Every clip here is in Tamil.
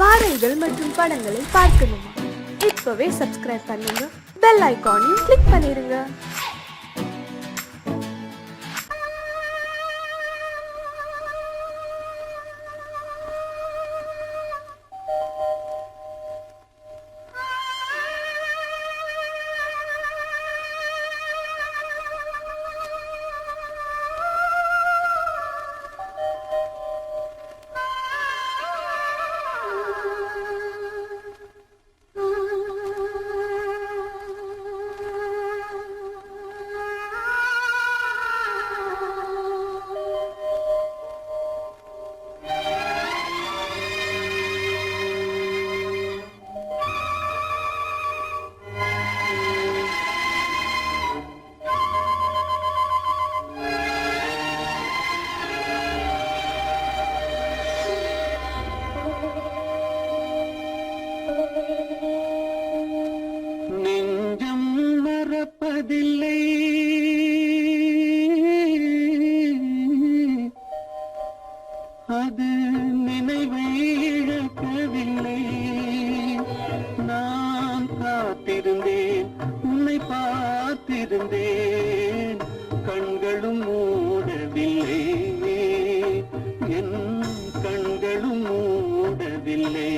பாடல்கள் மற்றும் படங்களை பார்க்கணுமா? இப்பவே சப்ஸ்கிரைப் பண்ணுங்க, பெல் ஐகானையும் கிளிக் பண்ணிருங்க. நெஞ்சம் மறப்பதில்லை, அது நினைவை இழக்கவில்லை. நான் காத்திருந்தேன், உன்னை பார்த்திருந்தேன், கண்களும் மூடவில்லை, என் கண்களும் மூடவில்லை.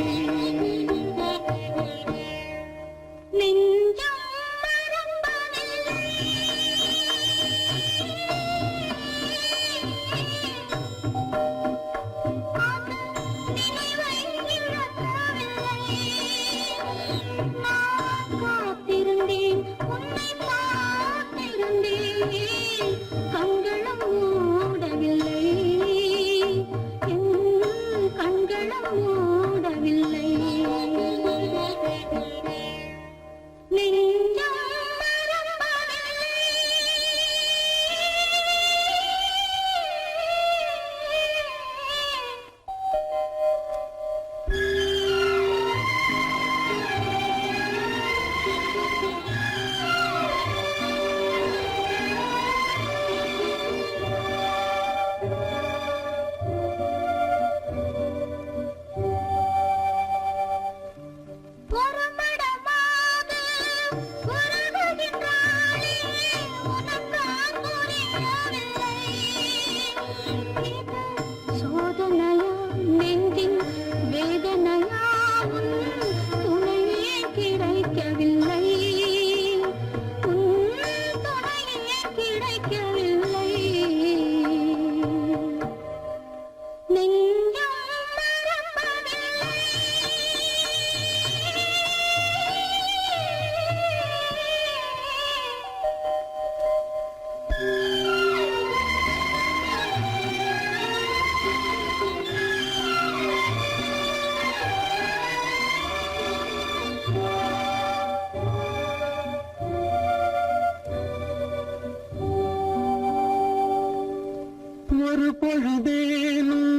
ஒரு பொழுதேனும்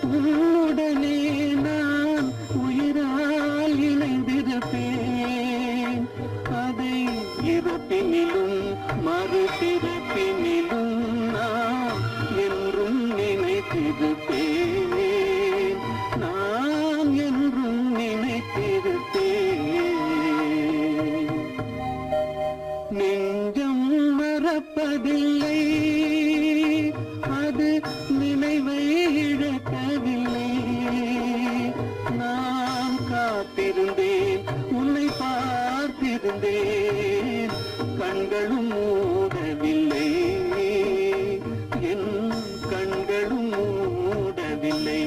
உன்னுடனே நான் உயிரால் இணைந்திருப்பேன். அதை இருப்பினிலும் மறுபிறப்பினிலும் நான் என்றும் நினைத்திருப்பேன், நான் என்றும் நினைத்திருப்பேன். நெஞ்சம் மறப்பதில்லை, அது நினைவை இழக்கவில்லை. நான் காத்திருந்தேன், உன்னை பார்த்திருந்தேன், கண்களும் மூடவில்லை, என் கண்களும் மூடவில்லை.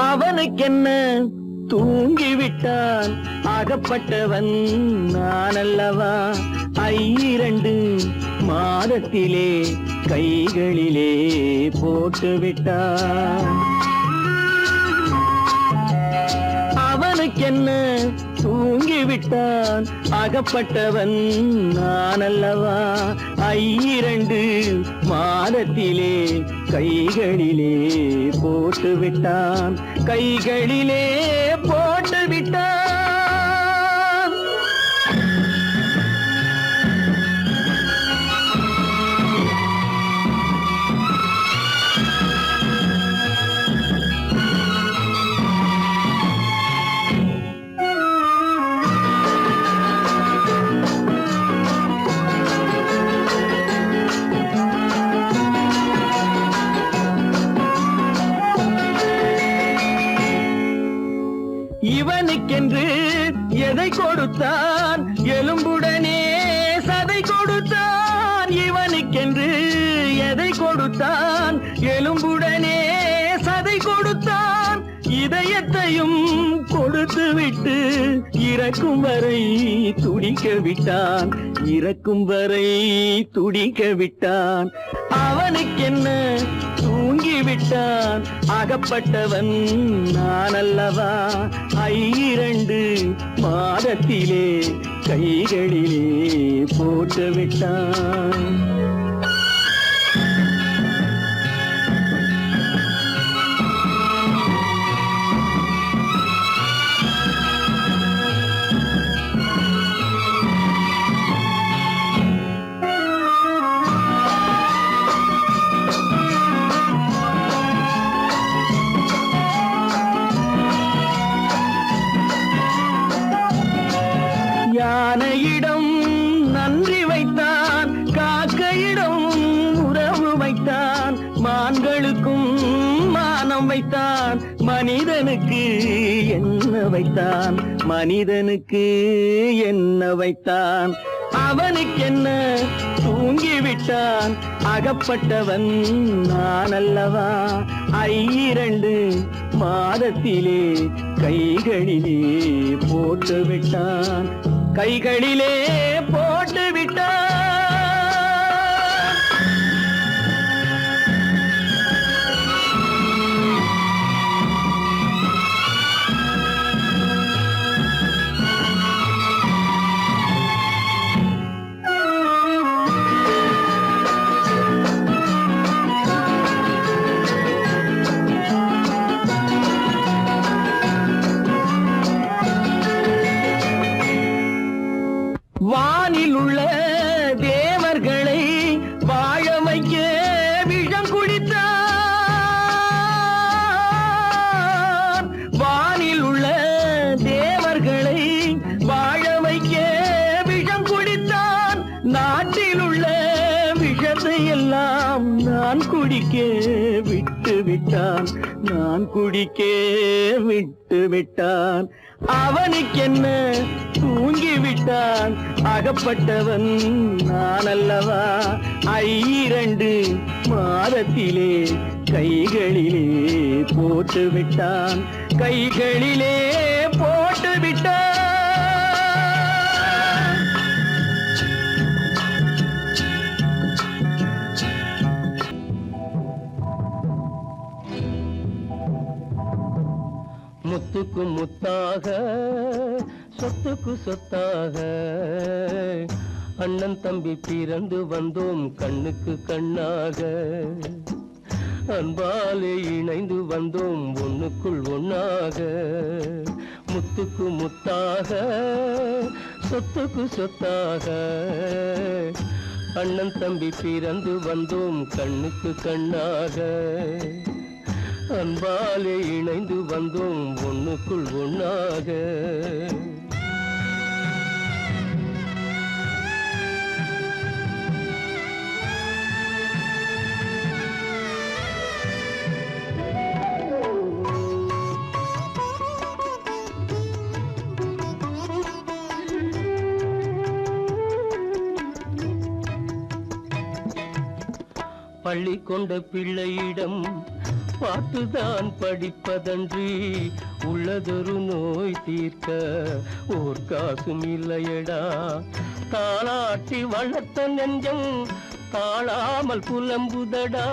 அவனுக்கென்ன தூங்கிவிட்டான், அகப்பட்டவன் நான் அல்லவா. 2 மாதத்திலே கைகளிலே போட்டுவிட்டான். அவனுக்கென்ன தூங்கிவிட்டான், அகப்பட்டவன் நான் அல்லவா. 2 மாதத்திலே கைகளிலே போட்டு விட்டான், கைகளிலே இவனுக்கென்று எதை கொடுத்தான் எலும்புடனே சதை கொடுத்தான் இவனுக்கென்று எதை கொடுத்தான் எலும்புடனே சதை கொடுத்தான் இதயத்தையும் கொடுத்து விட்டு இறக்கும் வரை துடிக்க விட்டான் இறக்கும் வரை துடிக்க விட்டான் அவனுக்கென்ன தூங்கி விட்டான் அகப்பட்டவன் நான் அல்லவா 2 மாதத்திலே கைகளிலே போட்டு விட்டான் யானையிடம் நன்றி வைத்தான் காக்கையிடம் உறவு வைத்தான் மான்களுக்கும் மானம் வைத்தான் மனிதனுக்கு என்ன வைத்தான் மனிதனுக்கு என்ன வைத்தான் அவனுக்கென்ன தூங்கி விட்டான் அகப்பட்டவன் நான் அல்லவா 2 மாதத்திலே கைகளிலே போட்டு விட்டான் கைகளிலே போட்டு விட்டான் வானில் உள்ள தேவர்களை வாழ வைக்க விஷம் குடித்தான் வானில் உள்ள தேவர்களை வாழ வைக்க விஷம் குடித்தான் நாட்டில் உள்ள விஷத்தை எல்லாம் நான் குடிக்க விட்டு விட்டான் நான் குடிக்க விட்டு விட்டான் அவனுக்கென்ன தூங்கி விட்டான் அகப்பட்டவன் நான் அல்லவா 2 மாதத்திலே கைகளிலே போட்டு விட்டான் கைகளிலே போட்டு விட்டான் முத்துக்கு முத்தாக சொத்துக்கு சொத்தாக அண்ணன் தம்பி பிறந்து வந்தோம் கண்ணுக்கு கண்ணாக அன்பாலே இணைந்து வந்தோம் ஒண்ணுக்குள் ஒண்ணாக முத்துக்கு முத்தாக சொத்துக்கு சொத்தாக அண்ணன் தம்பி பிறந்து வந்தோம் கண்ணுக்கு கண்ணாக அன்பாலே இணைந்து வந்தோம் ஒண்ணுக்குள் ஒண்ணாக பள்ளி கொண்ட பிள்ளையிடம் பார்த்துதான் படிப்பதன்றி உள்ளதொரு நோய் தீர்க்க ஓர் காசும் இல்லையடா தாளாட்டி வளர்த்த நெஞ்சம் தாழாமல் புலம்புதடா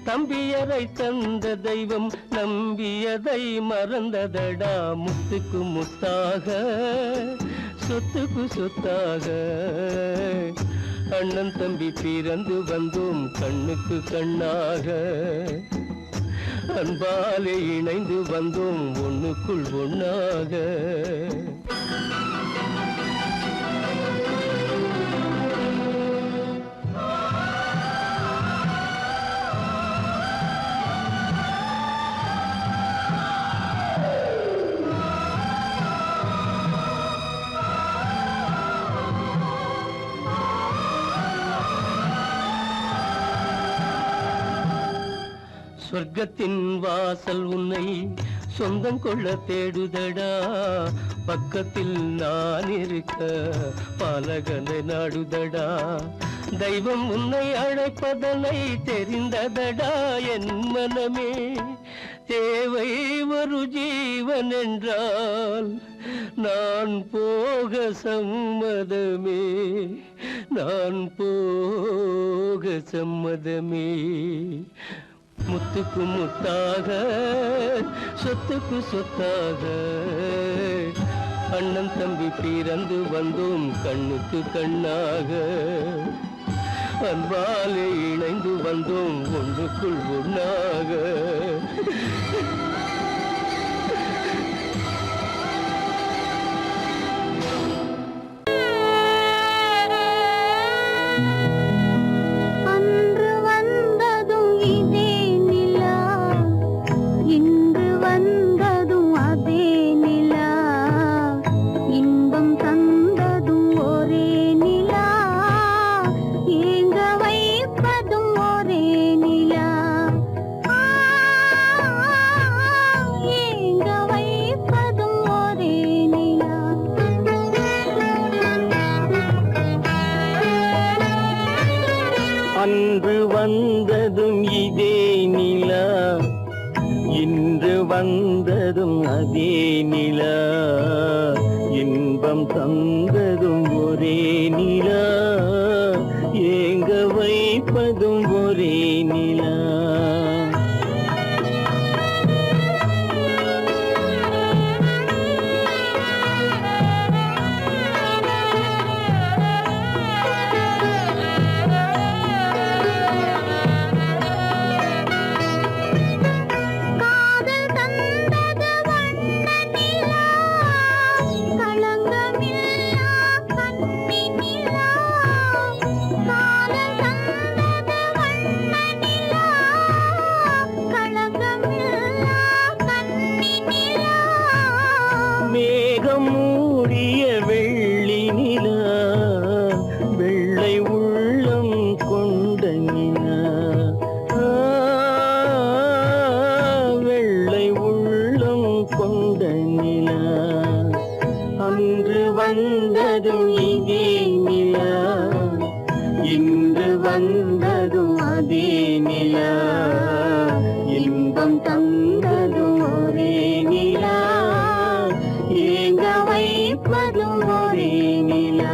தம்பியரை தந்த தெய்வம் நம்பியதை மறந்ததடா முத்துக்கு முத்தாக சொத்துக்கு சொத்தாக அண்ணன் தம்பி பிறந்து வந்தோம் கண்ணுக்கு கண்ணாக அன்பாலே இணைந்து வந்தோம் ஒண்ணுக்குள் ஒண்ணாக சொர்க்கத்தின் வாசல் உன்னை சொந்தம் கொள்ள தேடுதடா, பக்கத்தில் நான் இருக்க பாலகனை நாடுதடா. தெய்வம் உன்னை அழைப்பதனை தெரிந்ததடா என் மனமே. தேவை ஒரு ஜீவன் என்றால் நான் போக சம்மதமே, நான் போக சம்மதமே. முத்துக்கு முத்தாக, சொத்துக்கு சொத்தாக, அண்ணன் தம்பி பிறந்து வந்தோம் கண்ணுக்கு கண்ணாக. அன்பாலே இணைந்து வந்தோம் ஒன்றுக்குள் ஒன்றாக. அன்று வந்ததும் இதே நிலா, இன்று வந்ததும் அதே நிலா, இன்பம் தந்ததும் ஒரே நிலா, ஏங்க வைப்பதும் ஒரே நிலா, ஏங்க வைப்பதும் ஒரே நிலா. அன்று வந்ததும் இதே நிலா, இன்று வந்ததும் அதே நிலா, இன்பம் தந்ததும் ஒரே நிலா, ஏங்க வைப்பதும் ஒரே நிலா. காதல் தந்தது வண்ண நிலா, களங்கமில்லா கன்னி நிலா, காதல் தந்தது வண்ண நிலா, களங்கமில்லா கன்னி நிலா. மேகம் மூடிய வெள்ளி நிலா, வெள்ளை உள்ளம் கொண்ட நிலா, வெள்ளை உள்ளம் கொண்ட நிலா. அன்று வந்ததும் இதே நிலா, இன்று வந்ததும் அதே நிலா, இன்பம் தந்ததும் ஒரே நிலா, ஏங்க வைப்பதும் ஒரே நிலா.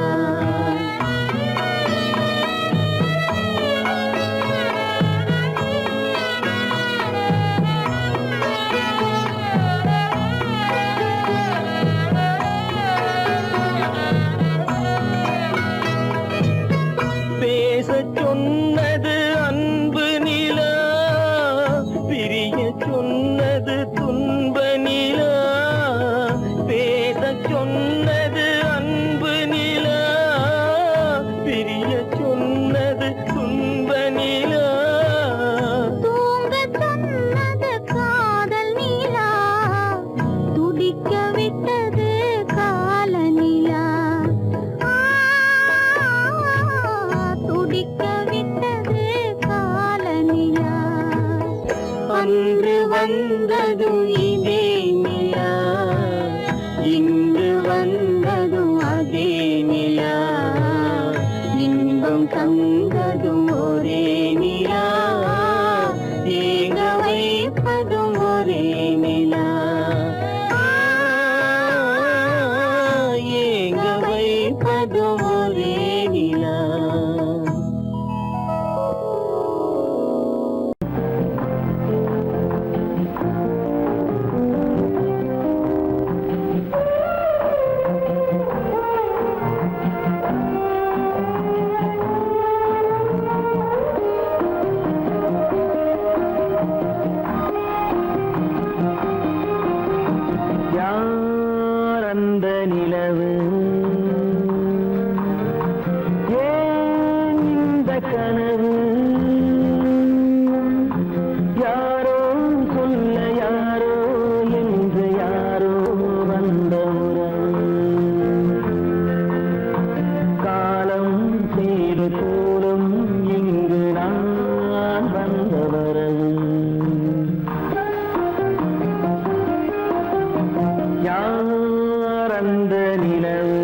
யார் அந்த நிலவு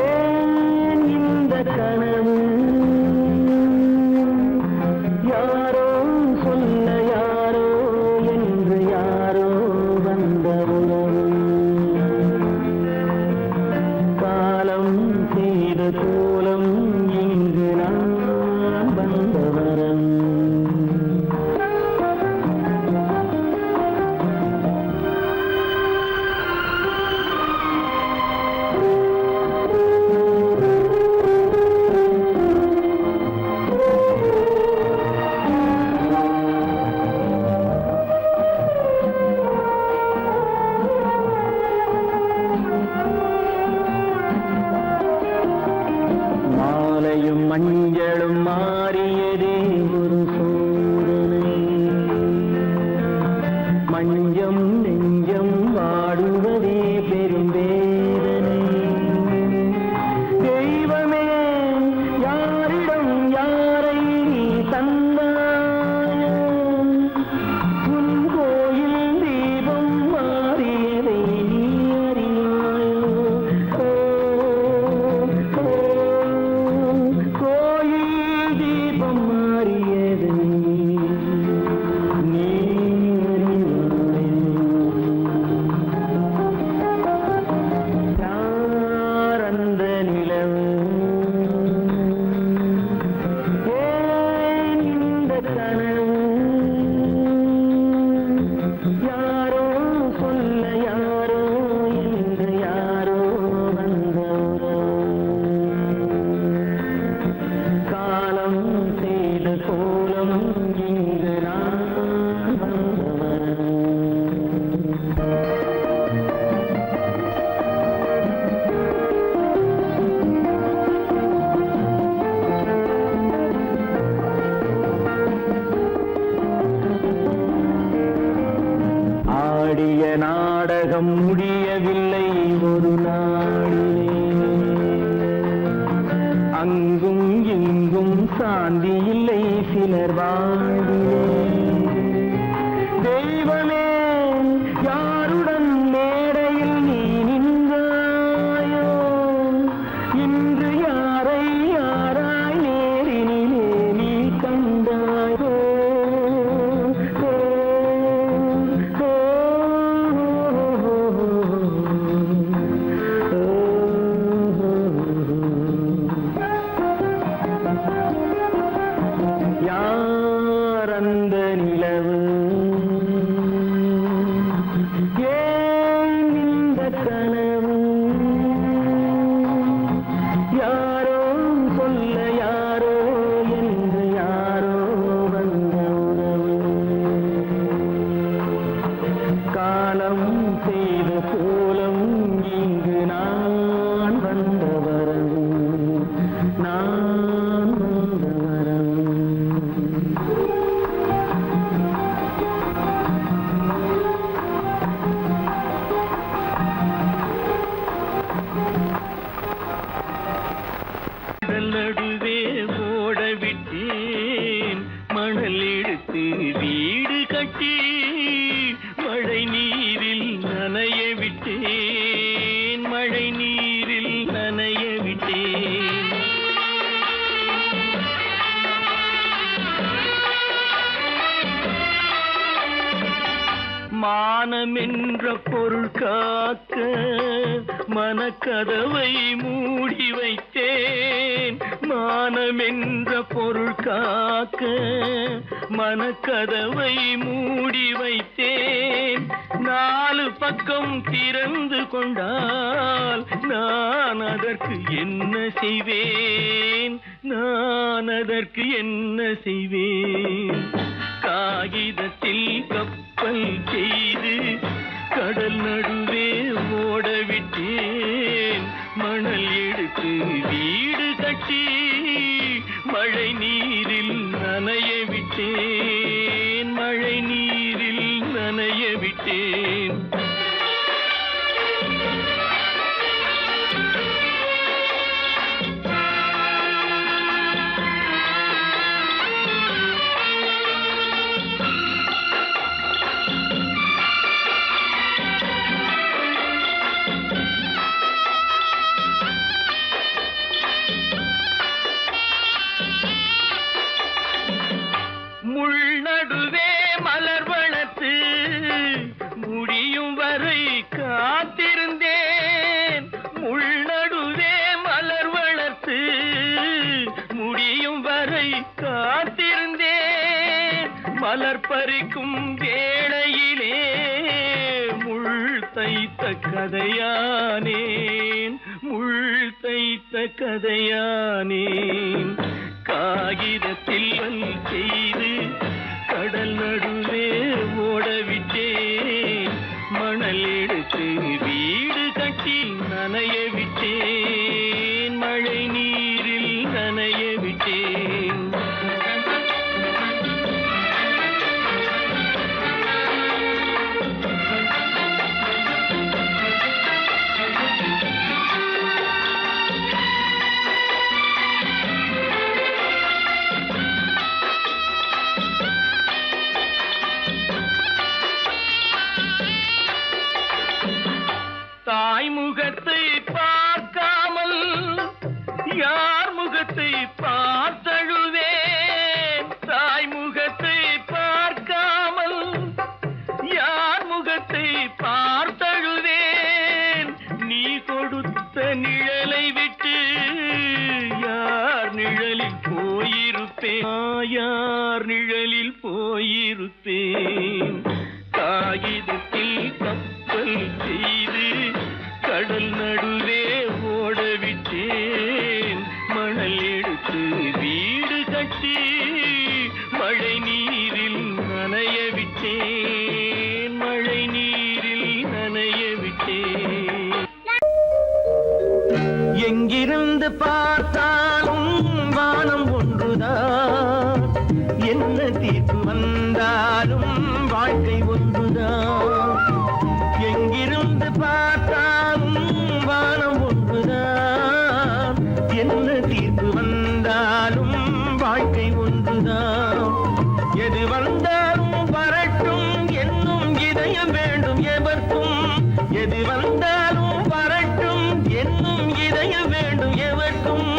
ஏன் இந்த கனவு யாரோ சொல்ல யாரோ என்று யாரோ வந்த உறவு காலம் செய்த கோலம் இங்கு நான் வந்த வரம் மாலையும் மஞ்சளும் மாறியதே ஒரு சோதனை மஞ்சம் நெஞ்சம் வாடுவதே பெரும் வேதனை தெய்வமே யாரிடம் யாரை நீ தந்தாயோ உன் கோயில் தீபம் மாறியதை நீ அறியாயோ கோயில் தீபம் மாறியதை நீ யார் அந்த நிலவு ஏன் இந்த கனவு யாரோ சொல்ல யாரோ என்று யாரோ வந்த காலம் செய்த கோலம் இங்கு நான் வந்தவன் ஆடிய நாடகம் முடியவில்லை ஒரு நாளிலே அங்கும் இங்கும் சாந்தி இல்லை சிலர் வாழ்விலே தெய்வமே யாருடன் மேடையில் நீ நின்றாயோ இன்று யாரை யாராய் நேரினிலே நீ கண்டாயோ யார் அந்த நிலவு ஏன் இந்த கனவு யாரோ சொல்ல யாரோ என்று யாரோ வந்த உறவு காலம் செய்த கோலம் இங்கு நான் வந்த வரவு நான் வந்த வரவு நடுவே ஓட விட்டேன் மணல் எடுத்து வீடு கட்டி மழை நீரில் நனைய விட்டேன் மழை நீரில் நனைய விட்டேன் மானம் என்ற பொருள் காக்க மனக்கதவை மூடி வைத்தேன் மானம் என்ற பொருள் காக்க மனக்கதவை மூடி வைத்தேன் நாலு பக்கம் திறந்து கொண்டால் நான் அதற்கு என்ன செய்வேன் நான் அதற்கு என்ன செய்வேன் காகிதத்தில் கப்பல் செய்து கடல் நடுவே ஓட விட்டேன் மணல் எடுத்து வீடு கட்டி மழை நீரில் நனைய விட்டேன் மழை நீரில் நனைய விட்டேன் பறிக்கும் வேளையிலே முள் தைத்த கதையானேன், முள் தைத்த கதையானேன். காகிதத்தில் செய்து கடல் நடுவே ஓடவிட்டேன், மணல் எடுத்து வீடு கட்டி நனைய விட்டேன், மழை நீரில் நனைய விட்டேன். தாய் முகத்தை பார்க்காமல் யார் முகத்தை பார்த்தழுவேன், தாய் முகத்தை பார்க்காமல் யார் முகத்தை பார்த்தழுவேன். நீ கொடுத்த நிழலை விட்டு யார் நிழலில் போயிருப்பேன், யார் நிழலில் போயிருப்பேன். காகிதத்தில் கப்பல் செய்து கடல் நடுவே ஓடவிட்டேன், மணல் எடுத்து வீடு கட்டி மழை நீரில் நனைய விட்டேன், மழை நீரில் நனைய விட்டேன். எங்கிருந்து பார்த்தாலும் வானம் ஒன்றுதான், என்ன தீர்ப்பு வந்தாலும் வாழ்க்கை ஒன்றுதான். எங்கிருந்து பார்த்தாலும் வானம் ஒன்றுதான், என்ன தீர்ப்பு வந்தாலும் வாழ்க்கை ஒன்றுதான். எது வந்தாலும் வரட்டும் என்னும் இதயம் வேண்டும் எவர்க்கும், எது வந்தாலும் வரட்டும் என்னும் இதயம் வேண்டும் எவர்க்கும்.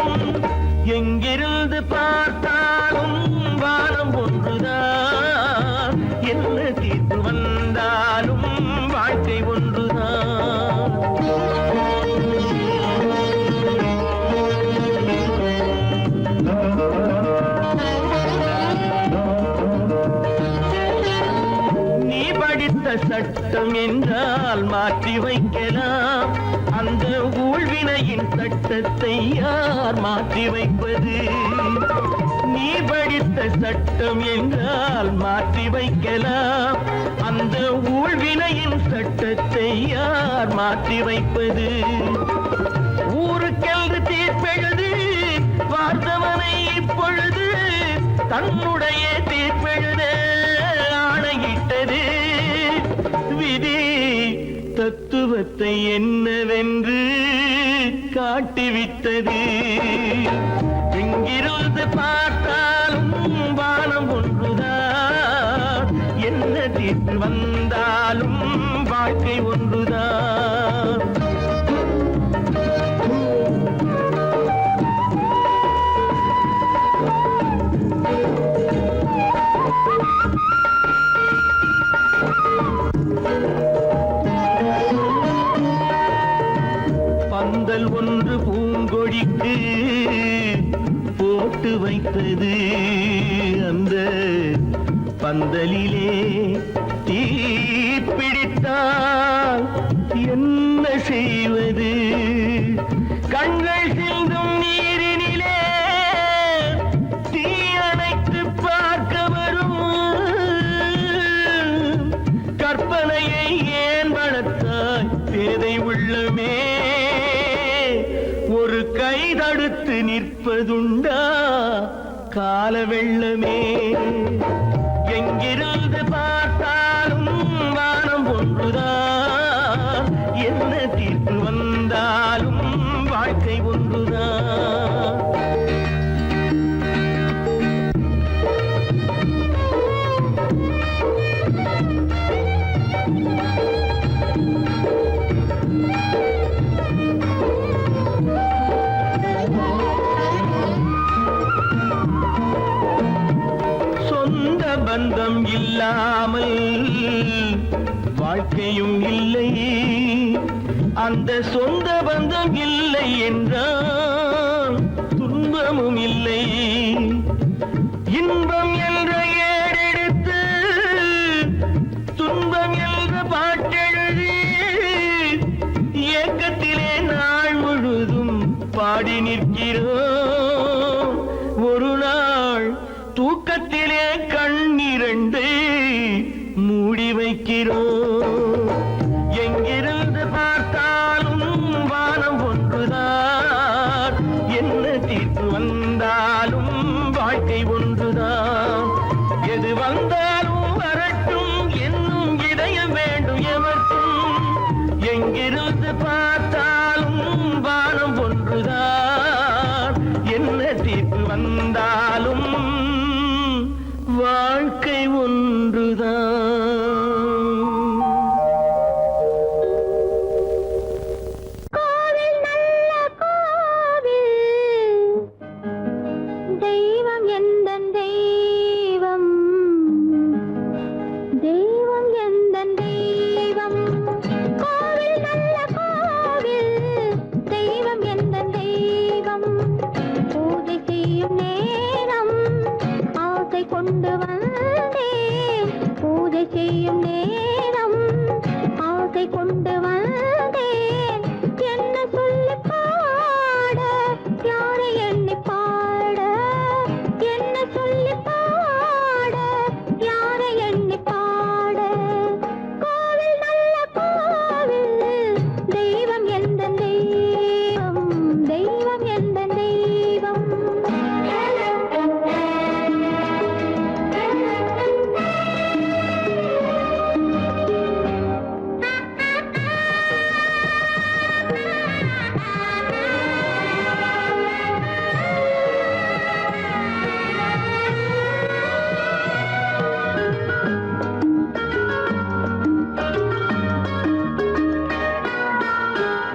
எங்கிருந்து பார்த்தாலும் வானம் ஒன்றுதான், என்ன தீர்ப்பு வந்தாலும் வாழ்க்கை ஒன்றுதான். நீ படித்த சட்டம் என்றால் மாற்றி வைக்கலாம், அந்த ஊழ்வினையின் சட்டத்தை யார் மாற்றி வைப்பது? நீ படித்த சட்டம் என்றால் மாற்றி வைக்கலாம், அந்த ஊழ்வினையின் சட்டத்தை யார் மாற்றி வைப்பது? ஊருக்கென்று தீர்ப்பெழுது பார்த்தவனை இப்பொழுது தன்னுடைய தீர்ப்பெழுத ஆணையிட்டது விதி. தத்துவத்தை என்னவென்று காட்டிவிட்டது. எங்கிருந்து பார்த்தாலும் வானம் ஒன்றுதான், என்ன தீர்ப்பு வந்தாலும் வாழ்க்கை ஒன்றுதான். பந்தல் ஒன்று பூங்கொடிக்கு போட்டு வைத்தது, அந்த பந்தலிலே தீ பிடித்தால் என்ன செய்வது? கண்கள் சிந்தும் நீரினிலே தீ அணைத்து பார்க்க வரும் கற்பனையை ஏன் வளர்த்தாய் பேதை உள்ளமே? ஒரு கை தடுத்து நிற்பதுண்டா கால வெள்ளமே? எங்கிருந்து பார்த்தாலும் வானம் ஒன்றுதான், என்ன தீர்ப்பு வந்தாலும் வாழ்க்கை ஒன்றுதான். பந்தம் இல்லாமல் வாழ்க்கையும் இல்லை, அந்த சொந்த பந்தம் இல்லை என்றால் துன்பமும் இல்லை. இன்பம் என்ற ஏடெடுத்து பாடி நிற்கிறோம். ஒரு நாள் தூக்கத்திலே கண்ணிரண்டு மூடி வைக்கிறோம். எங்கிருந்து பார்த்தாலும் வானம் ஒன்றுதான், என்ன தீர்ப்பு வந்தாலும் வாழ்க்கை ஒன்றுதான். எது வந்தாலும் வரட்டும் என்னும் இதயம் வேண்டும் எவர்க்கும். எங்கிருந்து பார்த்தாலும் வானம் ஒன்றுதான், என்ன தீர்ப்பு வந்தாலும் வாழ்க்கை ஒன்றுதான். கோவில் நல்ல கோவில், தெய்வம் எந்தன் தெய்வம், தெய்வம் எந்தன் தெய்வம். கோவில் நல்ல கோவில், தெய்வம் எந்தன் தெய்வம். பூஜை செய்யும் நேரம் ஆசை கொண்டு வந்தேன், பூஜை செய்யும் நேரம் ஆசை கொண்டு வந்தேன். என்ன சொல்லி பாட, யாரை எண்ணி பாட, என்ன சொல்லி பாட, யாரை எண்ணி பாட. கோவில் நல்ல கோவில், தெய்வம் எந்த தெய்வம், தெய்வம் எந்த தெய்வம்.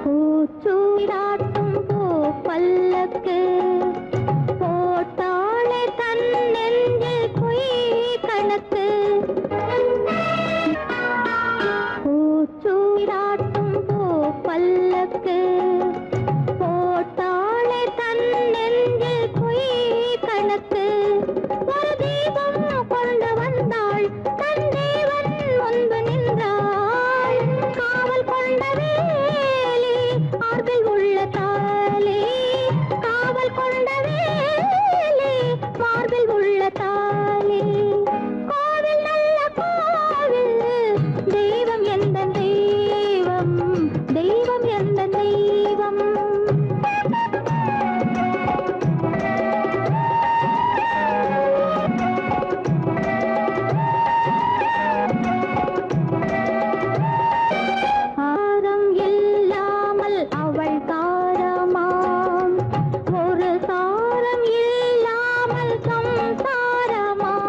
பூச்சூடாட்டும் பூ பல்லக்கு, போட்டாளே தன் நெஞ்சில் பொய் கணக்கு. பூச்சூடாட்டும் பூ பல்லக்கு, போட்டாளே தன் நெஞ்சில் பொய் கணக்கு. ஒரு தீபம் கொண்டு வந்தாள், தன் தேவன் முன்பு நின்றாள். காவல் கொண்ட வேலி, மார்பில் உள்ள தாலி, காவல் கொண்ட வேலி, மார்பில் உள்ள தாலி. கோவில் நல்ல கோவில், தெய்வம் எந்த தெய்வம், தெய்வம் எந்த தெய்வம். ஆரம் இல்லாமல் அவள் தாரமாம், ஒரு சாரம் இல்லாமல் சம்சாரமாம்.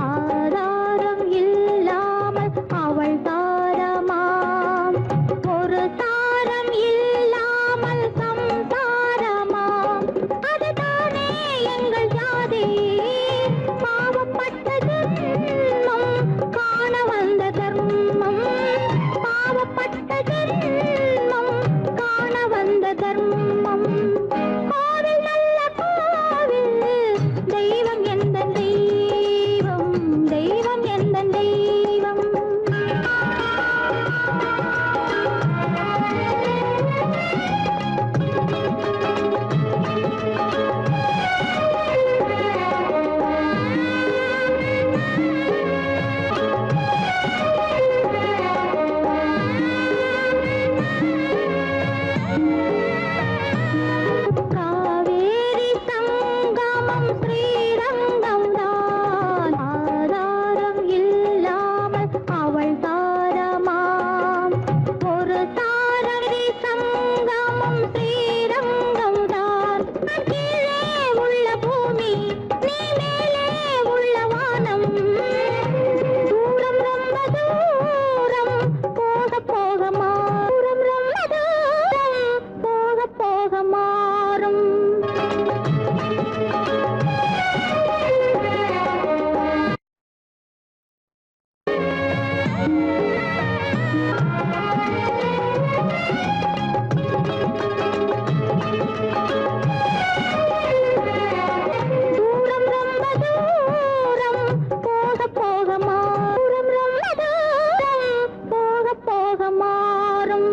ஆதாரம் இல்லாமல் அவள் தாரமாம், ஒரு சாரம் இல்லாமல் சம்சாரமாம். அதுதானே எங்கள் ஜாதி, பாவப்பட்ட ஜென்மம் காண வந்த தர்மம், பாவப்பட்ட ஜென்மம் காண வந்த தர்மம். கோவில் நல்ல கோவில், தெய்வம் எந்த தெய்வம், தெய்வம் எந்த தெய்வம். காவேரி சங்கமம் ஸ்ரீரங்கம் தான், ஆதாரம் இல்லாமல் அவள் தாரமாம். ஒரு தாரரி சங்கமம் ஸ்ரீரங்கம் தான். கீழே உள்ள பூமி, நீ மேலே உள்ள வானம். தூரம் ரொம்ப தூரம், போக போக மாறும். ரொம்ப தூரம், போக போக மாறும். தூரம் ரொம்ப தூரம், போக போக மாறும். ரொம்ப தூரம், போக போக மாறும்.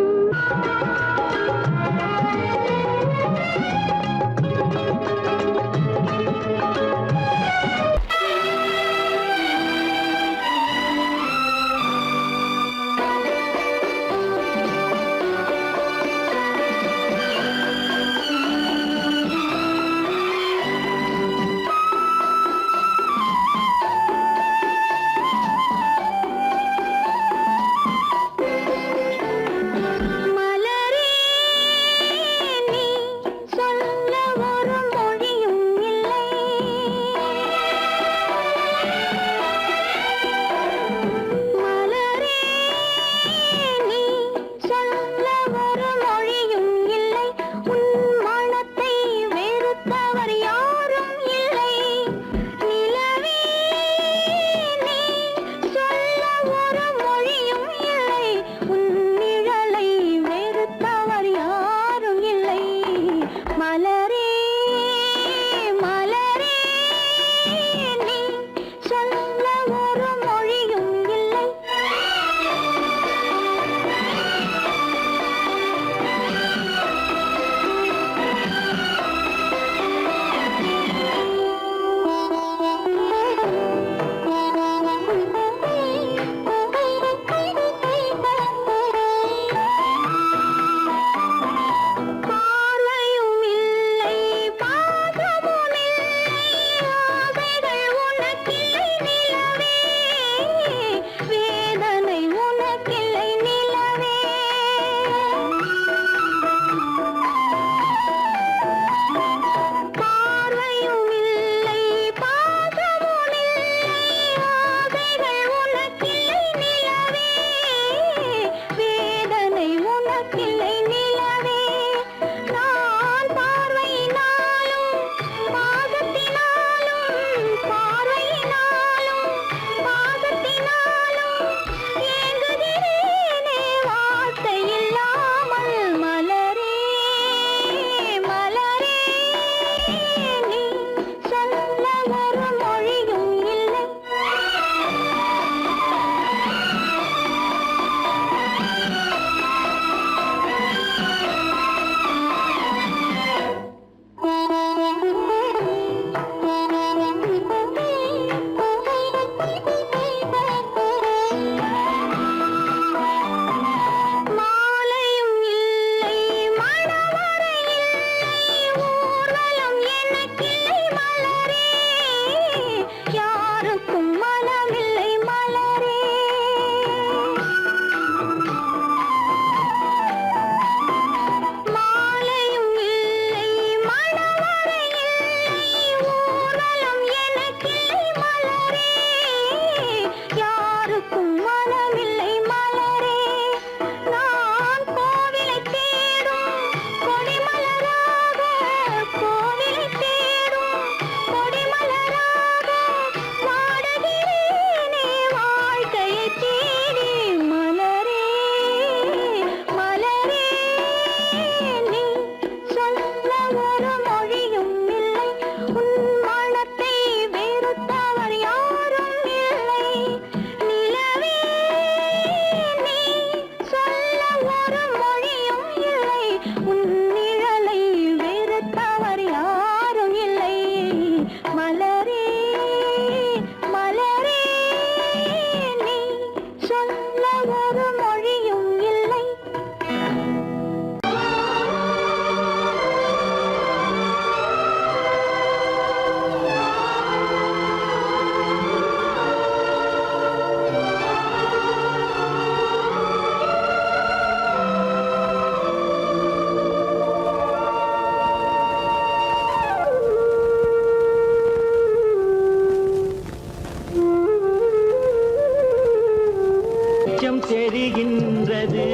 தெரிகின்றது,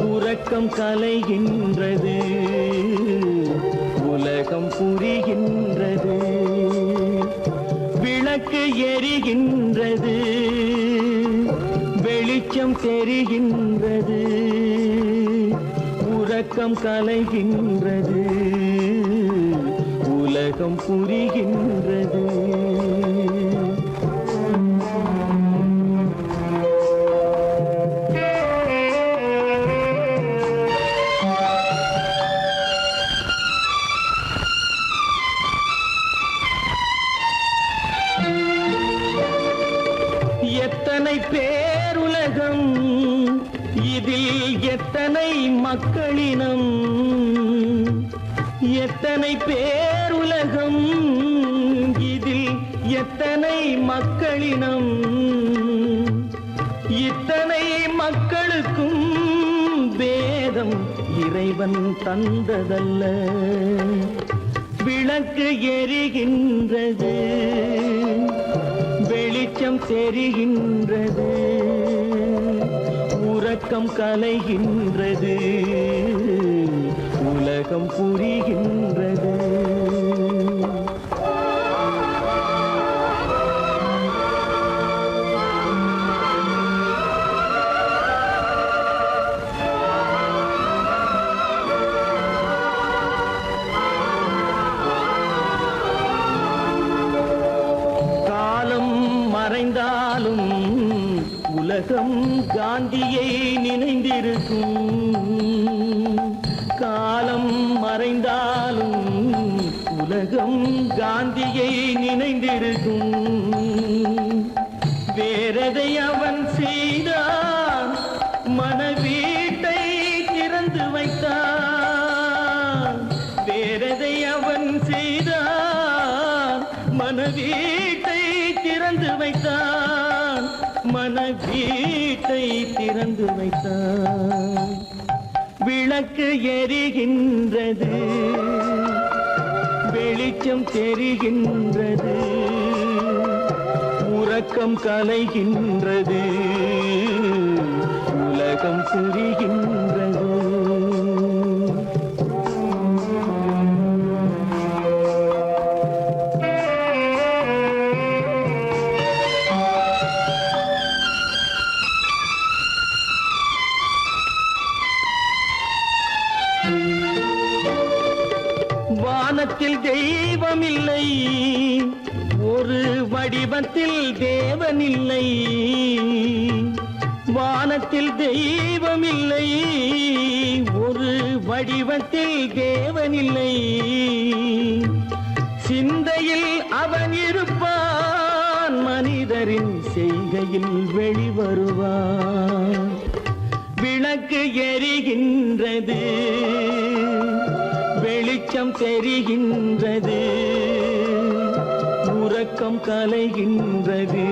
உறக்கம் கலைகின்றது, உலகம் புரிகின்றது. விளக்கு எரிகின்றது, வெளிச்சம் தெரிகின்றது, உறக்கம் கலைகின்றது, உலகம் புரிகின்றது. எத்தனை பேருலகம், இதில் எத்தனை மக்களினம், எத்தனை பேருலகம், இதில் எத்தனை மக்களினம், இத்தனை மக்களுக்கும் வேதம் இறைவன் தந்ததல்ல. விளக்கு எரிகின்றது, வெளிச்சம் தெரிகின்றது, உறக்கம் கலைகின்றது, உலகம் புரிகின்றது. மறைந்தாலும் உலகம் காந்தியை நினைந்திருக்கும். காலம் மறைந்தாலும் உலகம் காந்தியை நினைந்திருக்கும். வேறதை அவன் செய்தான், மனவீட்டை திறந்து வைத்தான். வேறதை அவன் செய்தான், மனவீட்டை திறந்து வைத்தான், மனவீட்டை திறந்து வைத்தான். விளக்கு எரிகின்றது, வெளிச்சம் தெரிகின்றது, உறக்கம் கலைகின்றது, உலகம் புரிகின்றது. வானத்தில் தெய்வமில்லை, ஒரு வடிவத்தில் தேவனில்லை. வானத்தில் தெய்வமில்லை, ஒரு வடிவத்தில் தேவனில்லை. சிந்தையில் அவன் இருப்பான், மனிதரின் செய்கையில் வெளிவருவான். விளக்கு எரிகின்றது, வெளிச்சம் தெரிகின்றது, உறக்கம் கலைகின்றது,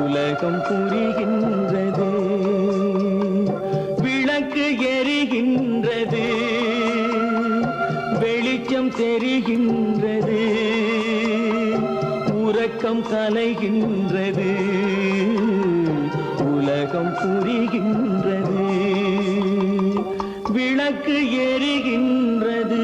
உலகம் புரிகின்றது. விளக்கு எரிகின்றது, வெளிச்சம் தெரிகின்றது, உறக்கம் கலைகின்றது, உலகம் புரிகின்றது. விளக்கு எரிகின்றது.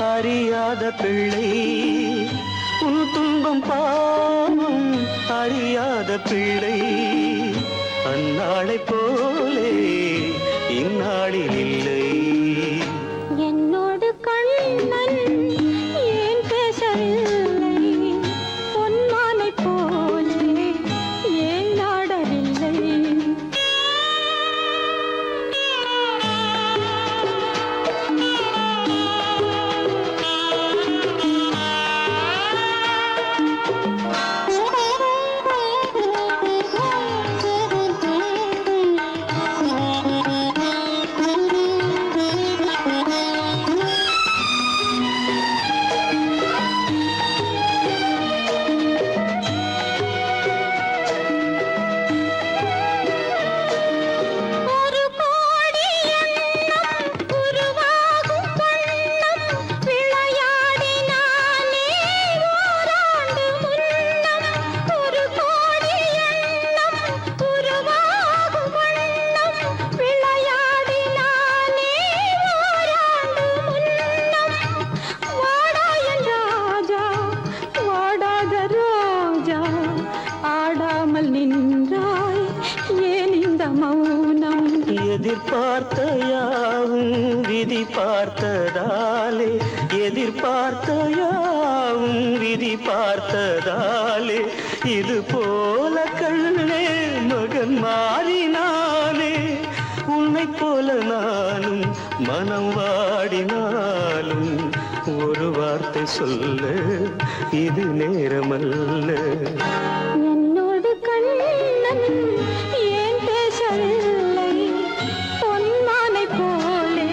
அறியாத பிள்ளை, உன் துன்பம் பாவம் அறியாத பிள்ளை. உன்னை போலே இந்நாளில் இல்லை. என்னோடு கண்ணன் ஏன் பேசவில்லை? பொன்மானை போலே ஏன் நாடவில்லை? ஒரு கோடி எண்ணம் உருவாகும் வண்ணம் விளையாடினானே ஓராண்டு முன்னம். ஒரு கோடி எண்ணம் உருவாகும் வண்ணம் விளையாடினானே ஓராண்டு முன்னம். வாடா என் ராஜா, வாடாத ரோஜா, ஆடாமல் நின்றாய் ஏன் இந்த மௌனம்? எதிர்பார்த்த யாவும் விதி பார்த்ததாலே, எதிர்பார்த்த யாவும் விதி பார்த்ததாலே, இது போல கண்ணே மகன் மாறினானே. உன்னை போல நானும் மனம் வாடினாலும் ஒரு வார்த்தை சொல்ல இது நேரமல்ல. என்னோடு கண்ணன் ஏன் பேசவில்லை? பொன்மானை போலே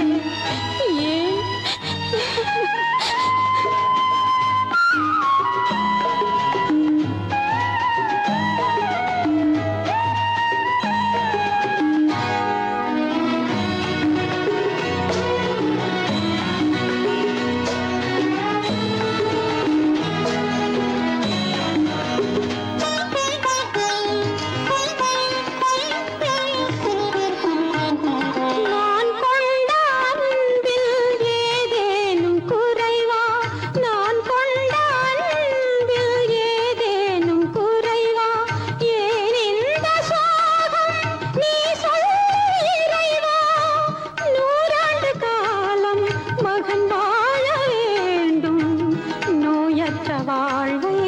ஏன்? நான் கொண்ட அன்பில் ஏதேனும் குறைவா? நான் கொண்ட அன்பில் ஏதேனும் குறைவா? ஏன் இந்த சோகம் நீ சொல் இறைவா? நூறாண்டு காலம் மகன் வாழ வேண்டும், நோயற்ற வாழ்வை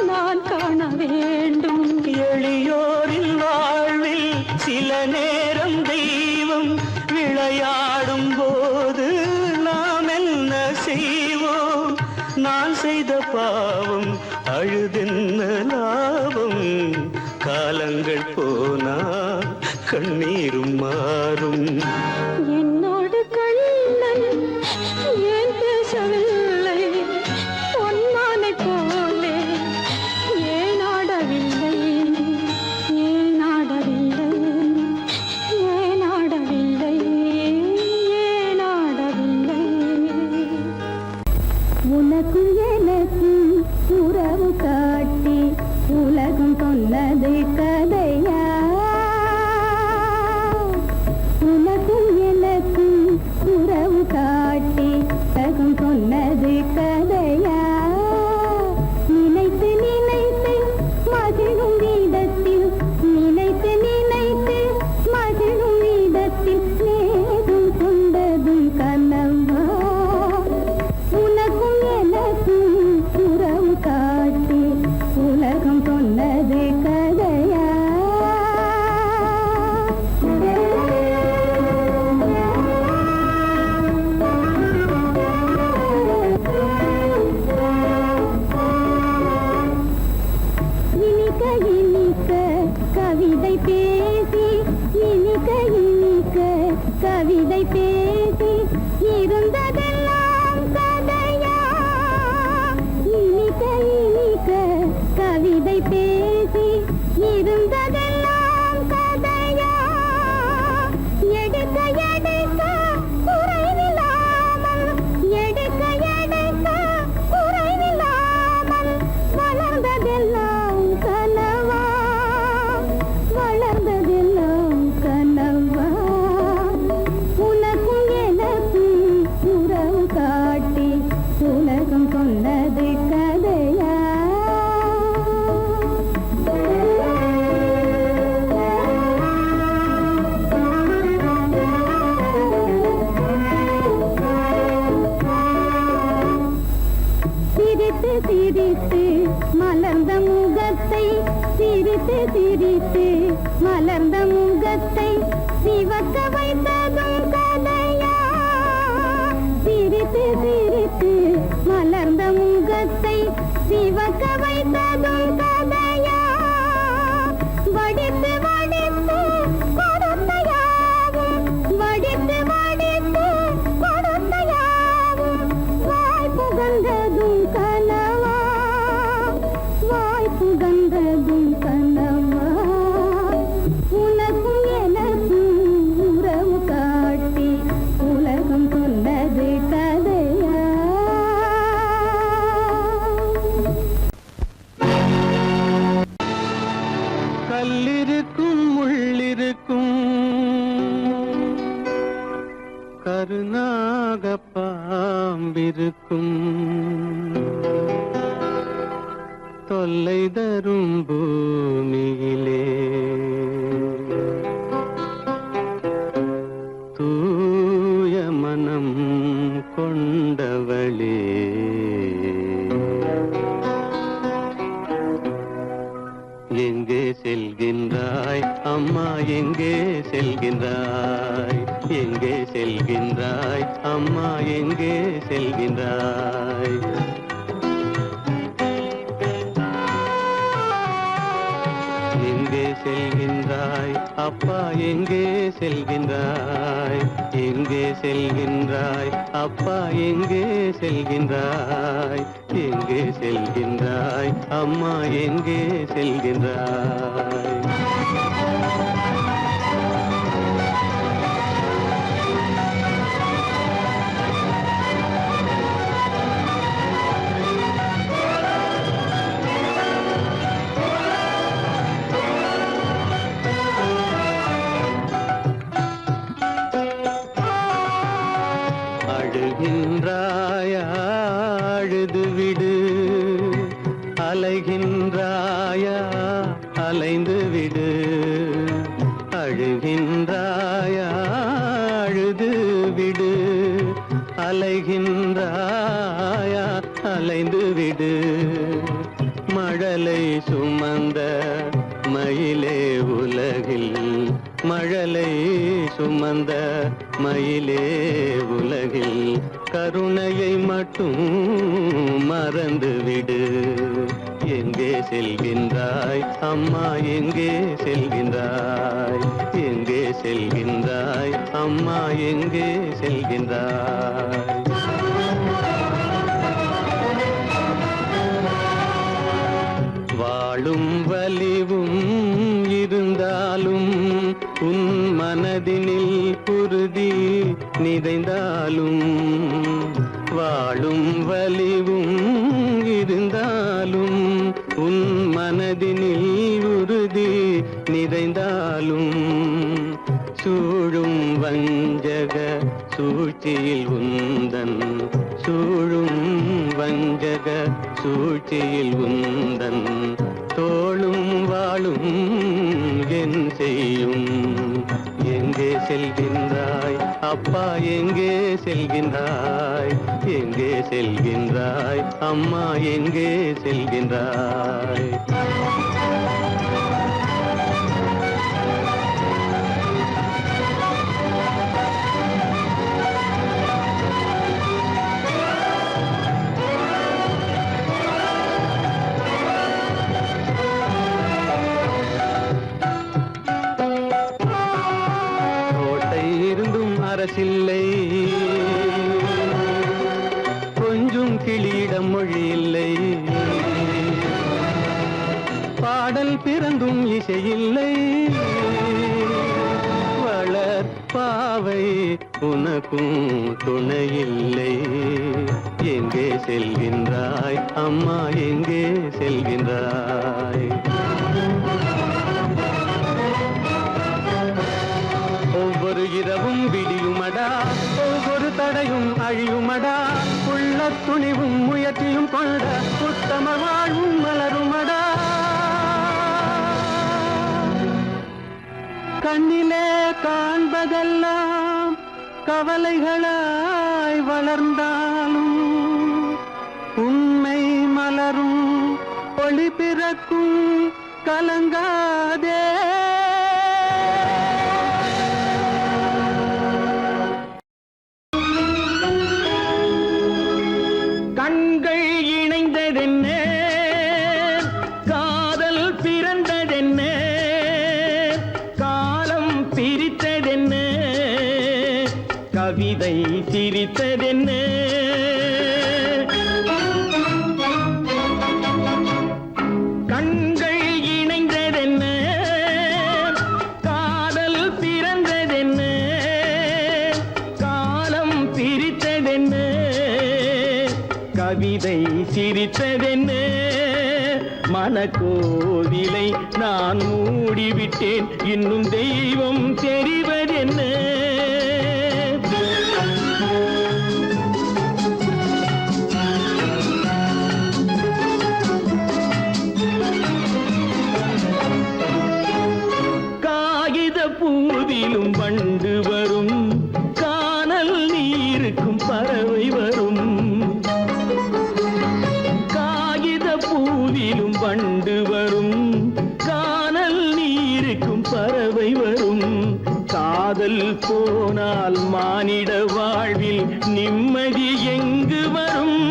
நான் காண வேண்டும். எளியோரின் வாழ்வில் சில நேரம் தெய்வம் விளையாடும் போது நாம் என்ன செய்வோம்? நான் செய்த பாவம் அழுதென்ன லாபம்? காலங்கள் போனா கண்ணீரும் மாறும். என்னோடு கண்ணன் ஏன் பேசவில்லை? பொன்மானை போலே ஏன் ஆடவில்லை? ஏன் ஆடவில்லை? ஏன் ஆடவில்லை? ஏன் ஆடவில்லை? உனக்கும் எனக்கும் உறவு காட்டி உலகம் சொன்னது கதையா? உனக்கும் எனக்கும் உறவு காட்டி உலகம் சொன்னது கதையா? நினைத்து நினைத்து மகிழும் வீதத்தில், நினைத்து நினைத்து மகிழும் வீதத்தில் நேரும் கொண்டதும் கனவா? உனக்கும் எனக்கும் உறவு காட்டி உலகம் சொன்னது கதையா? இனிக்க இனிக்க கவிதை பேசி, இனிக்க இனிக்க கவிதை பேசி இருந்ததெல்லாம் கதையா? இனிக்க இனிக்க கவிதை பேசி இருந்ததெல்லாம் கதையா? எடுக்க எடுக்க குறைவில்லாமல், எடுக்க எடுக்க குறைவில்லாமல் வளர்ந்ததெல்லாம் கனவா? வளர்ந்ததெல்லாம் கனவா? உனக்கும் மலர்ந்த முகத்தை சிவக்க வைத்ததும் கதையா சிரித்து சிரித்து மலர்ந்த முகத்தை சிவக்க வைத்ததும் கதையா வடித்து வடித்து கொடுத்தையாவும் வடித்து வடித்து கொடுத்தையாவும் வாய் புகழ்ந்ததும் கனவா வாய் புகழ்ந்ததும் கனவா உனக்கும் எனக்கும் உறவு காட்டி உலகம் சொன்னது கதையா கல்லிருக்கும் முள்ளிருக்கும் கருநாக பாம்பிருக்கும் தொல்லை தரும் பூமியிலே தூய மனம் கொண்டவளே எங்கே செல்கின்றாய் அம்மா எங்கே செல்கின்றாய் எங்கே செல்கின்றாய் அம்மா எங்கே செல்கின்றாய் எங்கே செல்கின்றாய் அப்பா எங்கே செல்கின்றாய் எங்கே செல்கின்றாய் அப்பா எங்கே செல்கின்றாய் எங்கே செல்கின்றாய் அம்மா எங்கே செல்கின்றாய் அழுகின்றாயா அழுது விடு அலைகின்றாயா அலைந்து விடு அழுகின்றாயா அழுது விடு அலைகின்றாயா அலைந்து விடு மழலை சுமந்த மயிலே உலகில் மழலை சுமந்த மயிலே உலகில் கருணையை மட்டும் மறந்துவிடு எங்கே செல்கின்றாய் அம்மா எங்கே செல்கின்றாய் எங்கே செல்கின்றாய் அம்மா எங்கே செல்கின்றாய் வாழும் வலிவும் இருந்தாலும் உன் மனதினில் உறுதி நிறைந்தாலும் வாழும் வலிவும் இருந்தாலும் உன் மனதினில் உறுதி நிறைந்தாலும் சூழும் வஞ்சக சூழ்ச்சியில் உந்தன் சூழும் வஞ்சக சூழ்ச்சியில் உந்தன் தோளும் வாழும் என் செய்யும் எங்கே செல்கின்றாய் அப்பா எங்கே செல்கின்றாய் எங்கே செல்கின்றாய் அம்மா எங்கே செல்கின்றாய் அரசில்லை கொஞ்சம் கிளியிடம் மொழி இல்லை பாடல் பிறந்தும் இசையில்லை வளர் பாவை உனக்கும் துணையில்லை எங்கே செல்கின்றாய் அம்மா எங்கே செல்கின்றாய் ஒவ்வொரு இரவும் விடியுமடா ஒவ்வொரு தடையும் அழியுமடா உள்ள துணிவும் முயற்சியும் கொண்ட உத்தம வாழ்வும் மலருமடா கண்ணிலே காண்பதெல்லாம் கவலைகளாய் வளர்ந்தாலும் உண்மை மலரும் ஒளி பிறக்கும் கலங்காதே கவிதை சிரித்ததென்ன கண்கள் இணைந்ததென்ன காதல் பிறந்ததென்ன காலம் பிரித்ததென்ன கவிதை சிரித்ததென்ன மனக்கோவிலை நான் மூடிவிட்டேன் இன்னும் தெய்வம் தெரிவதென்ன காகித பூவிலும் வண்டு வரும் கானல் நீருக்கும் பறவை வரும் காகித பூவிலும் வண்டு வரும் கானல் நீருக்கும் பறவை வரும் காதல் போனால் மானிட வாழ்வில் நிம்மதி எங்கு வரும்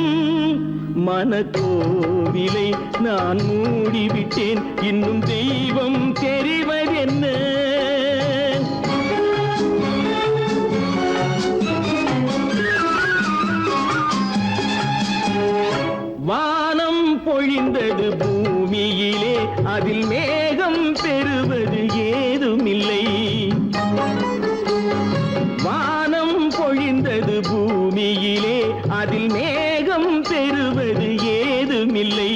மனக்கோவிலை நான் மூடிவிட்டேன் இன்னும் தெய்வம் தெரிவதென்ன வானம் பொழிந்தது பூமியிலே அதில் மேகம் பெறுவது ஏதுமில்லை வானம் பொழிந்தது பூமியிலே அதில் மேகம் பெறுவது ஏதுமில்லை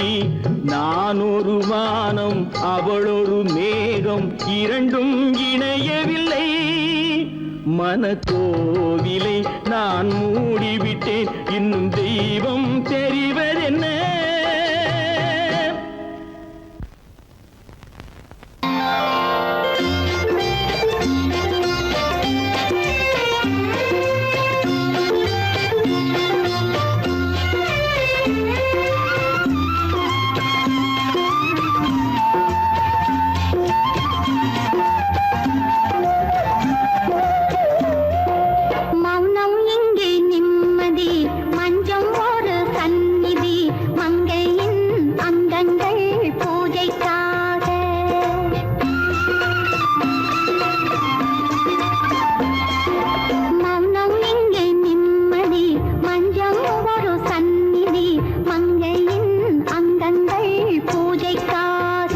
நான் ஒரு வானம் அவளொரு மேகம் இரண்டும் இணையவில்லை மனக்கோவிலை நான் மூடிவிட்டேன் இன்னும் தெய்வம் தெரிவதென்ன மௌனம் இங்கே நிம்மதி மஞ்சம் ஒரு சந்நிதி மங்கையின் அங்கங்கள் பூஜைக்காக மௌனம் இங்கே நிம்மதி மஞ்சம் ஒரு சந்நிதி மங்கையின் அங்கங்கள் பூஜைக்காக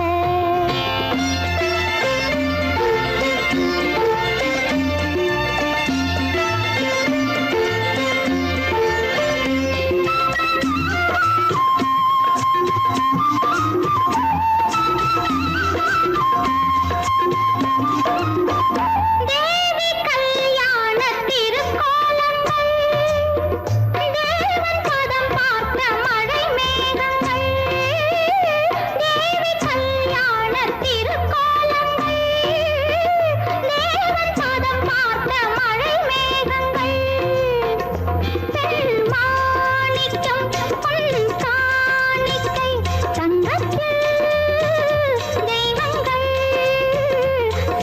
தேவி கல்யாண திருக்கோலங்கள் தேவன் பதம் பார்த்த மழை மேகங்கள் தேவி கல்யாண திருக்கோலங்கள் தேவன் பதம் பார்த்த மழை மேகங்கள் மாணிக்கம் பொன் காணிக்கை தங்கத்தில் தெய்வங்கள்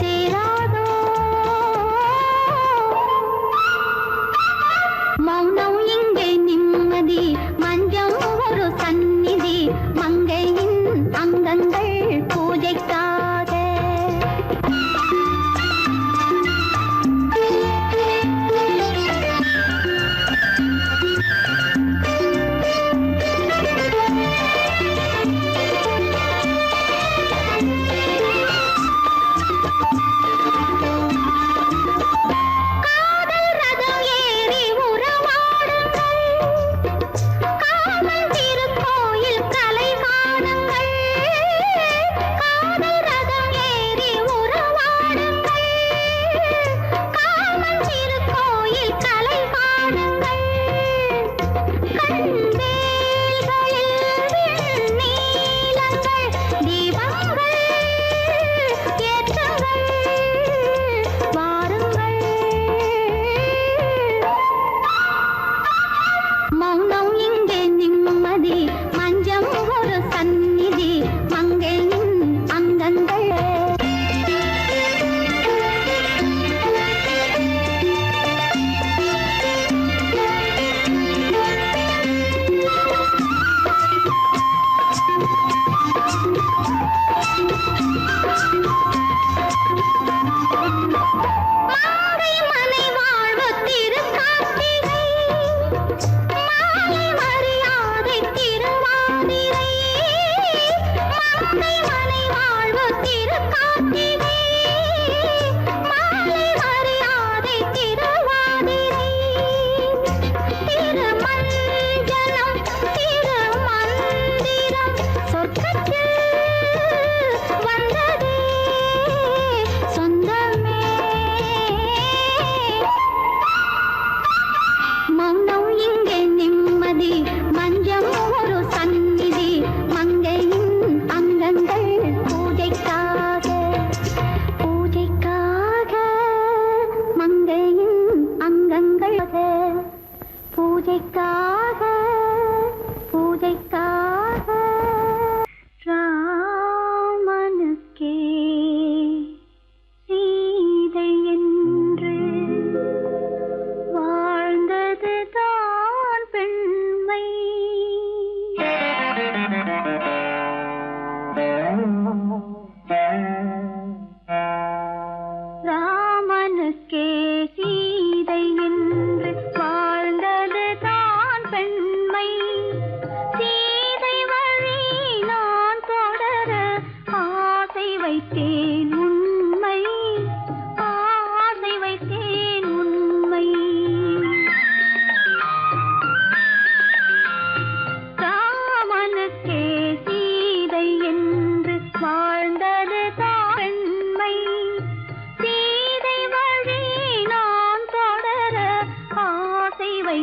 சேராதோ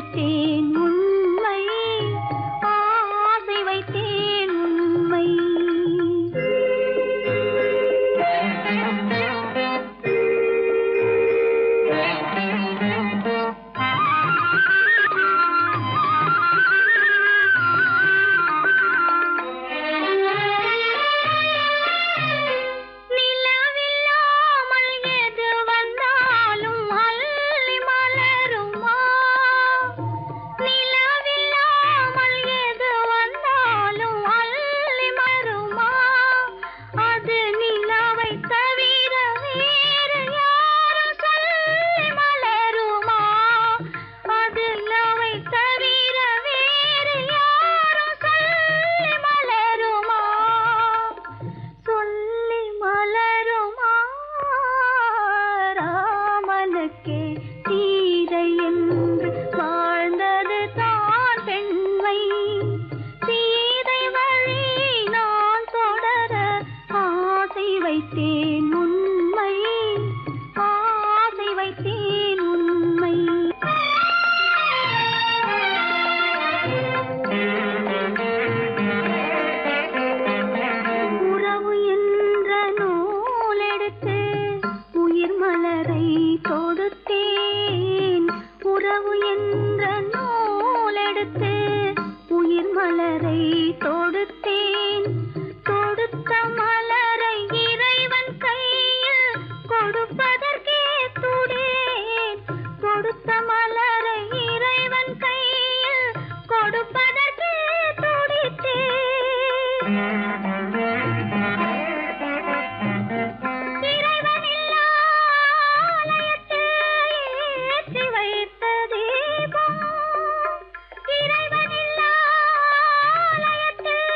வைத்தேன் உண்மை, ஆசை வைத்தேன் உண்மை. வைத்தேன் உண்மை, ஆசை வைத்தேன் உண்மை. உறவு என்ற நூலெடுத்து உயிர் மலரை தொடுத்தேன். உறவு என்ற நூலெடுத்து உயிர் மலரை தொடுத்தேன். தொடுத்த மலரை இறைவன் கையில் கொடுப்பதற்கே துடேன். கொடுத்த மலரை இறைவன் கையில் கொடுப்பதற்கே துடித்தேன். இறைவனில்லா ஆலயத்தில் ஏற்றி வைத்த தீபம், இறைவனில்லா ஆலயத்தில்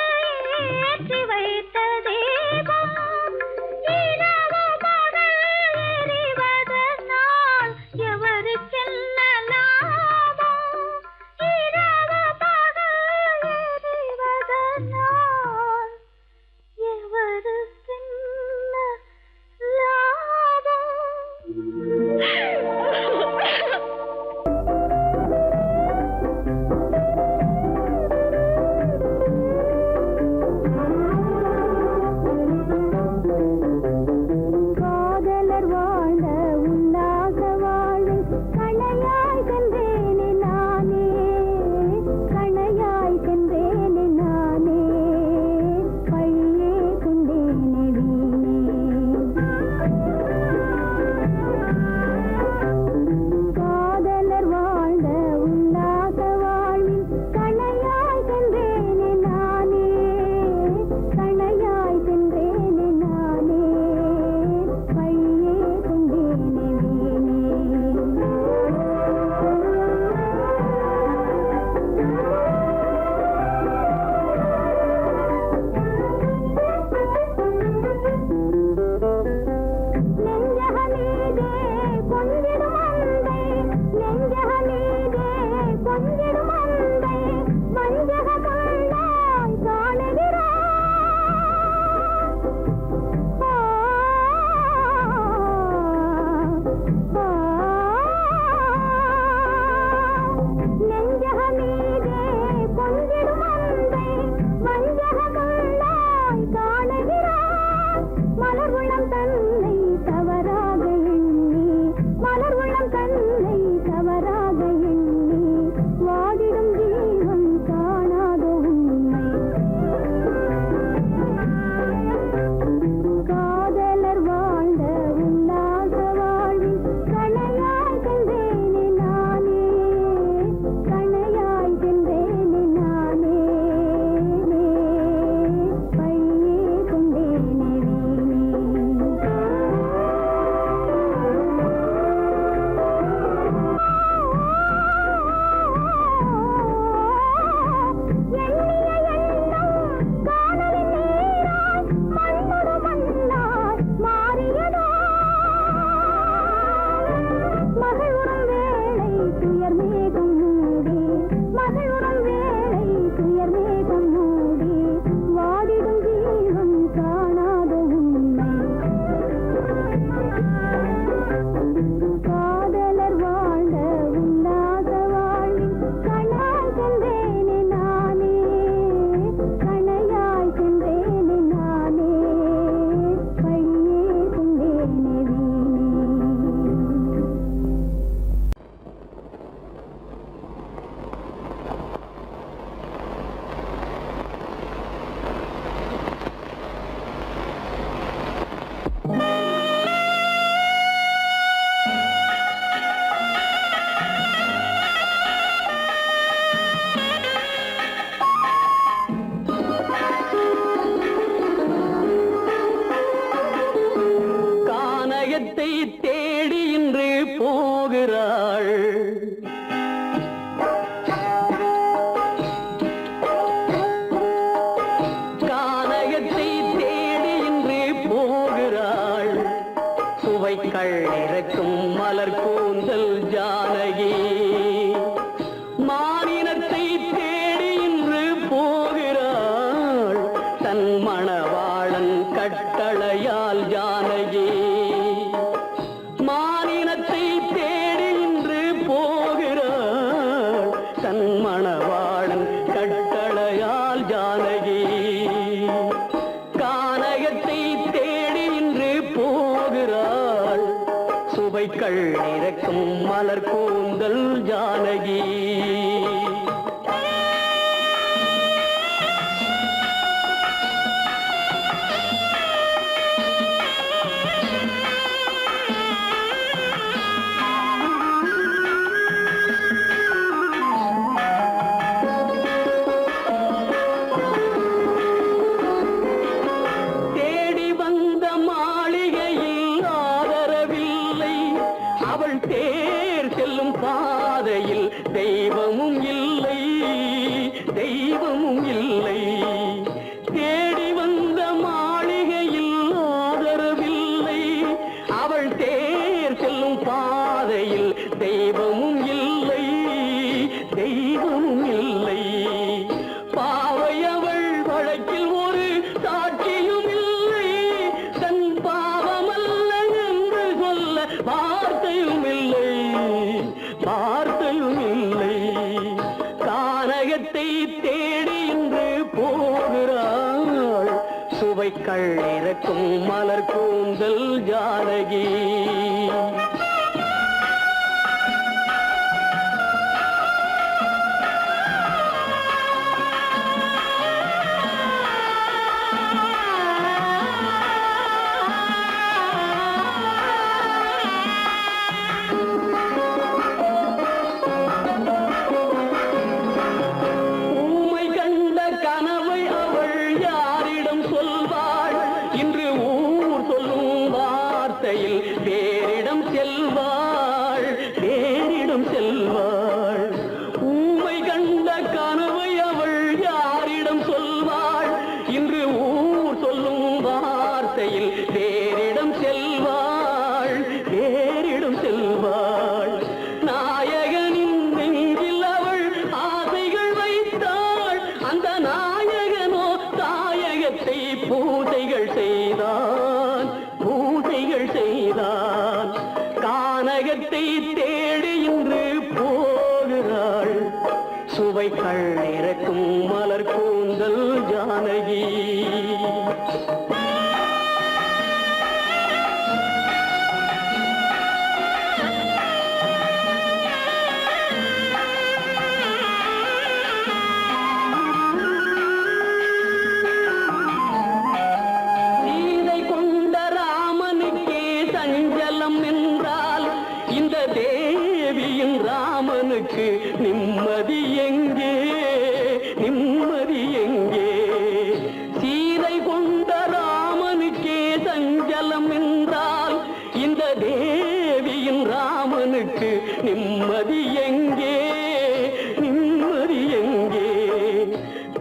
ஏற்றி வைத்த தீபம், இரவு பகல் தேடி இன்று போகிறாள். கானகத்தை தேடி இன்று போகிறாள். சுவைக்கள் இறக்கும் மலர் கூந்தல் ஜானகி. மானினத்தை தேடி இன்று போகிறாள். தன் மணவாளன் கட்டளையால் ஜானகி. மானினத்தை தேடி இன்று போகிறாள். தன் மணவாளன் கட்டளையால் ஜானகி. கானகத்தை தேடி இன்று போகிறாள். சுவைக்கள் இறக்கும் மலர் கூந்தல் ஜானகி. தேடி வந்த மாளிகையில் ஆதரவில்லை. அவள் தேர் செல்லும் பாதையில் தெய்வமும் இல்லை, தெய்வமும் இல்லை. தேடி வந்த மாளிகையில் ஆதரவில்லை. அவள் தேர் செல்லும் பாதையில் தெய்வமும் இல்லை, தெய்வமும் இல்லை. பாவை அவள் வழக்கில் ஒரு சாட்சியும் இல்லை. தன் பாவமல்ல என்று சொல்ல வார்த்தையும் இல்லை, வார்த்தையும் இல்லை. கானகத்தை தேடி இன்று போகிறாள். சுவைக்கள் இறக்கும் மலர் கூந்தல் ஜானகி. ஊமை கண்ட கனவை அவள் யாரிடம் சொல்வாள்? இன்று ஊர் சொல்லும் வார்த்தையில் வேறிடம் செல்வாள், வேறிடம் செல்வாள். ஊமை கண்ட கனவை அவள் யாரிடம் சொல்வாள்? இன்று ஊர் சொல்லும் வார்த்தையில் வேறிடம் செல்வாள், வேறிடம் செல்வாள். நாயகனின் நெஞ்சில் அவள் ஆசைகள் வைத்தாள். அந்த நாயகனோ தாயகத்தை பூஜைகள் செய்தான், பூஜைகள் செய்தான். கானகத்தை தேடி இன்று போகிறாள். சுவைக்கள் இறக்கும் மலர் கூந்தல் ஜானகி. சீதை கொண்ட ராமனுக்கே சஞ்சலம் என்றால் இந்த தேவியின் ராமனுக்கு நிம்மதி எங்கே, நிம்மதி எங்கே? சீதை கொண்ட ராமனுக்கே சஞ்சலம் என்றால் இந்த தேவியின் ராமனுக்கு நிம்மதி எங்கே, நிம்மதி எங்கே?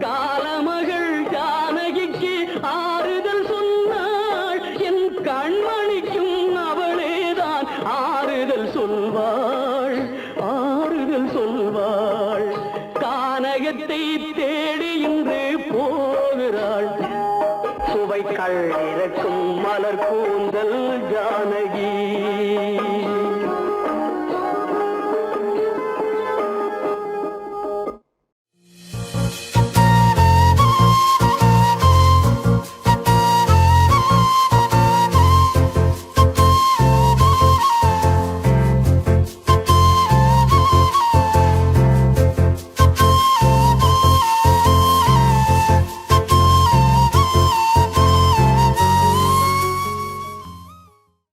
காலமகள் ஜானகிக்கு ஆறுதல் சொன்னாள். என் கண்மணிக்கும் அவளேதான் ஆறுதல் சொல்வாள், ஆறுதல் சொல்வாள். கானகத்தை தேடி இன்று போகிறாள். சுவைக்கள் இறக்கும் மலர் கூந்தல் ஜானகி.